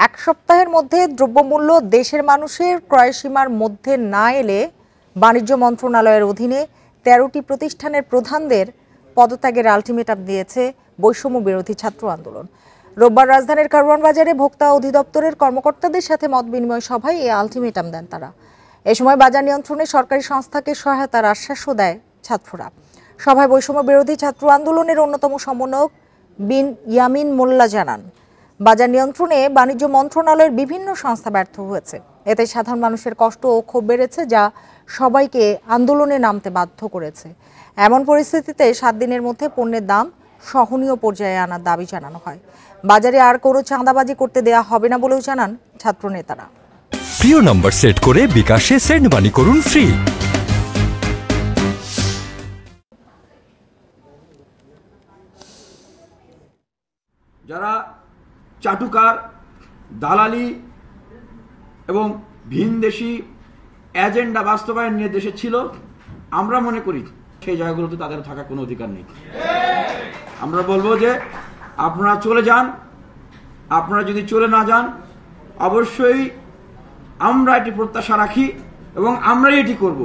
এক সপ্তাহের মধ্যে দ্রব্যমূল্য দেশের মানুষের ক্রয়সীমার মধ্যে না এলে বাণিজ্য মন্ত্রণালয়ের অধীনে ১৩টি প্রতিষ্ঠানের প্রধানদের পদত্যাগের আলটিমেটাম দিয়েছে বৈষম্য বিরোধী ছাত্র আন্দোলন। রোববার রাজধানীর কারওয়ান বাজারে ভোক্তা অধিদপ্তরের কর্মকর্তাদের সাথে মত বিনিময় সভায় এই আলটিমেটাম দেন তারা। এ সময় বাজার নিয়ন্ত্রণে সরকারি সংস্থাকে সহায়তার আশ্বাসও দেয় ছাত্ররা। সভায় বৈষম্য বিরোধী ছাত্র আন্দোলনের অন্যতম সমন্বয়ক বিন ইয়ামিন মোল্লা জানান, বাজার নিয়ন্ত্রণে বাণিজ্য মন্ত্রণালয়ের বিভিন্ন সংস্থা ব্যর্থ হয়েছে। এতে সাধারণ মানুষের কষ্ট ও ক্ষোভ বেড়েছে, যা সবাইকে আন্দোলনে নামতে বাধ্য করেছে। এমন পরিস্থিতিতে 7 দিনের মধ্যে পণ্যের দাম সহনীয় পর্যায়ে আনার দাবি জানানো হয়। বাজারে আর কোনো চাঁদাবাজি করতে দেয়া হবে না বলেও জানান ছাত্র নেতারা। প্রিয় নম্বর সেট করে বিকাশে সেন্ড মানি করুন ফ্রি। যারা চাটুকার, দালালি এবং ভিনদেশি এজেন্ডা বাস্তবায়ন নিয়ে দেশে ছিল, আমরা মনে করি সেই জায়গাগুলোতে তাদের থাকার কোনো অধিকার নেই। আমরা বলবো যে আপনারা চলে যান। আপনারা যদি চলে না যান, অবশ্যই আমরা এটি প্রত্যাশা রাখি এবং আমরাই এটি করব।